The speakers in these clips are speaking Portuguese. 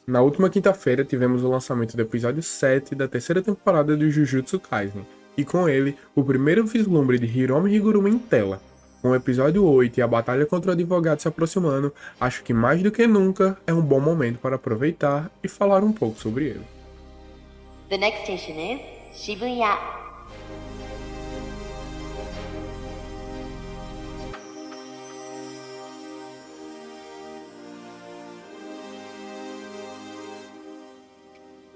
Na última quinta-feira tivemos o lançamento do episódio 7 da terceira temporada de Jujutsu Kaisen, e com ele, o primeiro vislumbre de Hiromi Higuruma em tela. Com o episódio 8 e a batalha contra o advogado se aproximando, acho que mais do que nunca é um bom momento para aproveitar e falar um pouco sobre ele. The next station is Shibuya.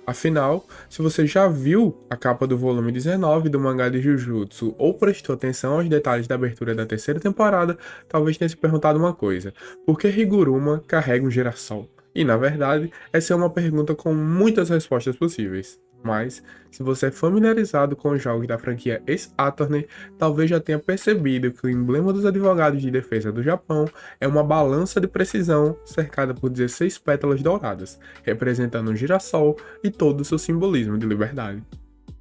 Afinal, se você já viu a capa do volume 19 do mangá de Jujutsu ou prestou atenção aos detalhes da abertura da terceira temporada, talvez tenha se perguntado uma coisa: por que Higuruma carrega um girassol? E na verdade, essa é uma pergunta com muitas respostas possíveis. Mas, se você é familiarizado com os jogos da franquia Ace Attorney, talvez já tenha percebido que o emblema dos advogados de defesa do Japão é uma balança de precisão cercada por 16 pétalas douradas, representando um girassol e todo o seu simbolismo de liberdade.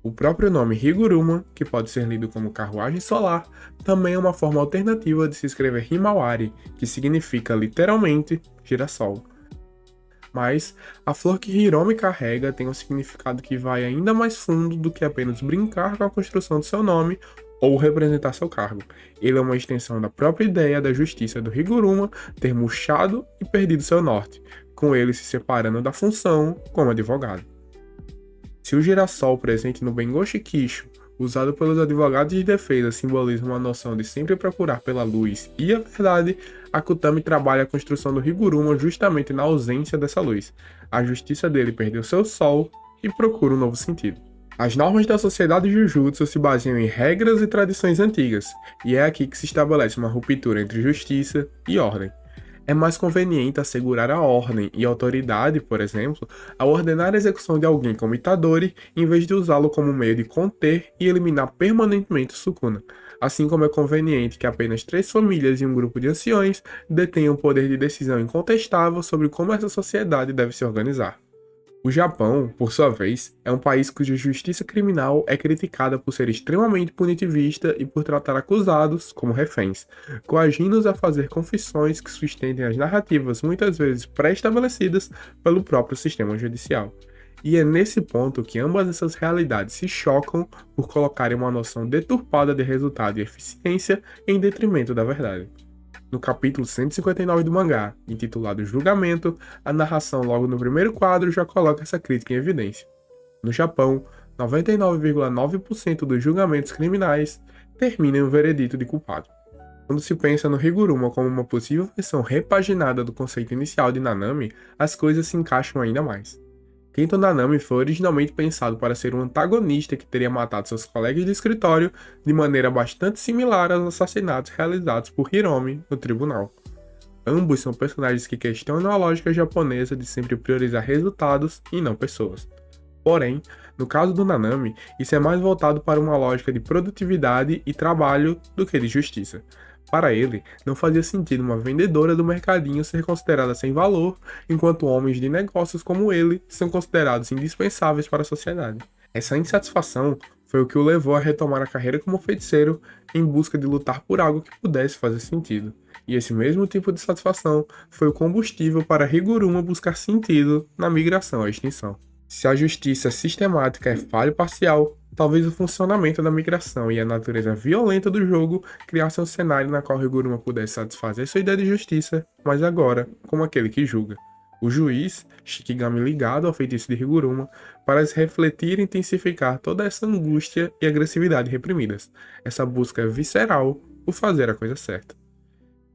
O próprio nome Higuruma, que pode ser lido como carruagem solar, também é uma forma alternativa de se escrever Himawari, que significa literalmente girassol. Mas a flor que Hiromi carrega tem um significado que vai ainda mais fundo do que apenas brincar com a construção do seu nome ou representar seu cargo. Ele é uma extensão da própria ideia da justiça do Higuruma ter murchado e perdido seu norte, com ele se separando da função como advogado. Se o girassol presente no Bengoshi Kisho, usado pelos advogados de defesa, simboliza uma noção de sempre procurar pela luz e a verdade, a Kutami trabalha a construção do Higuruma justamente na ausência dessa luz. A justiça dele perdeu seu sol e procura um novo sentido. As normas da sociedade Jujutsu se baseiam em regras e tradições antigas, e é aqui que se estabelece uma ruptura entre justiça e ordem. É mais conveniente assegurar a ordem e autoridade, por exemplo, ao ordenar a execução de alguém como Itadori, em vez de usá-lo como meio de conter e eliminar permanentemente o Sukuna. Assim como é conveniente que apenas 3 famílias e um grupo de anciões detenham poder de decisão incontestável sobre como essa sociedade deve se organizar. O Japão, por sua vez, é um país cuja justiça criminal é criticada por ser extremamente punitivista e por tratar acusados como reféns, coagindo-os a fazer confissões que sustentem as narrativas muitas vezes pré-estabelecidas pelo próprio sistema judicial. E é nesse ponto que ambas essas realidades se chocam por colocarem uma noção deturpada de resultado e eficiência em detrimento da verdade. No capítulo 159 do mangá, intitulado Julgamento, a narração logo no primeiro quadro já coloca essa crítica em evidência. No Japão, 99,9% dos julgamentos criminais terminam em um veredito de culpado. Quando se pensa no Higuruma como uma possível versão repaginada do conceito inicial de Nanami, as coisas se encaixam ainda mais. Kento Nanami foi originalmente pensado para ser um antagonista que teria matado seus colegas de escritório de maneira bastante similar aos assassinatos realizados por Hiromi no tribunal. Ambos são personagens que questionam a lógica japonesa de sempre priorizar resultados e não pessoas. Porém, no caso do Nanami, isso é mais voltado para uma lógica de produtividade e trabalho do que de justiça. Para ele, não fazia sentido uma vendedora do mercadinho ser considerada sem valor, enquanto homens de negócios como ele são considerados indispensáveis para a sociedade. Essa insatisfação foi o que o levou a retomar a carreira como feiticeiro em busca de lutar por algo que pudesse fazer sentido. E esse mesmo tipo de satisfação foi o combustível para Higuruma buscar sentido na migração à extinção. Se a justiça sistemática é falha parcial, talvez o funcionamento da migração e a natureza violenta do jogo criassem um cenário na qual Higuruma pudesse satisfazer sua ideia de justiça, mas agora como aquele que julga. O juiz, Shikigami ligado ao feitiço de Higuruma, parece refletir e intensificar toda essa angústia e agressividade reprimidas, essa busca visceral por fazer a coisa certa.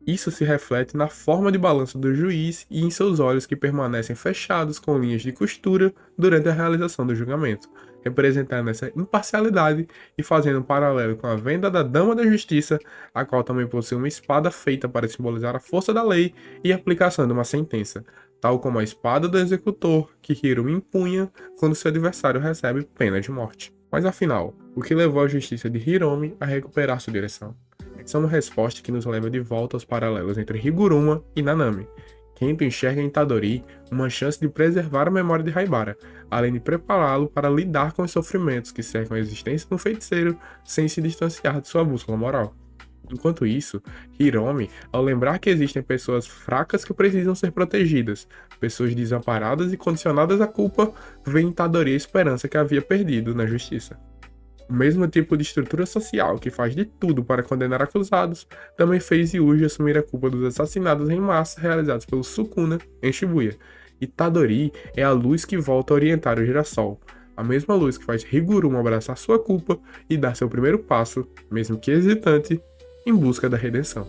Isso se reflete na forma de balanço do juiz e em seus olhos que permanecem fechados com linhas de costura durante a realização do julgamento, representando essa imparcialidade e fazendo um paralelo com a venda da Dama da Justiça, a qual também possui uma espada feita para simbolizar a força da lei e a aplicação de uma sentença, tal como a espada do executor que Hiro empunha quando seu adversário recebe pena de morte. Mas afinal, o que levou a justiça de Hiromi a recuperar sua direção? Essa é uma resposta que nos leva de volta aos paralelos entre Higuruma e Nanami. Kento enxerga em Itadori uma chance de preservar a memória de Haibara, além de prepará-lo para lidar com os sofrimentos que cercam a existência de um feiticeiro sem se distanciar de sua bússola moral. Enquanto isso, Hiromi, ao lembrar que existem pessoas fracas que precisam ser protegidas, pessoas desamparadas e condicionadas à culpa, vê em Itadori a esperança que havia perdido na justiça. O mesmo tipo de estrutura social que faz de tudo para condenar acusados, também fez Yuji assumir a culpa dos assassinatos em massa realizados pelo Sukuna em Shibuya. Itadori é a luz que volta a orientar o girassol, a mesma luz que faz Higuruma abraçar sua culpa e dar seu primeiro passo, mesmo que hesitante, em busca da redenção.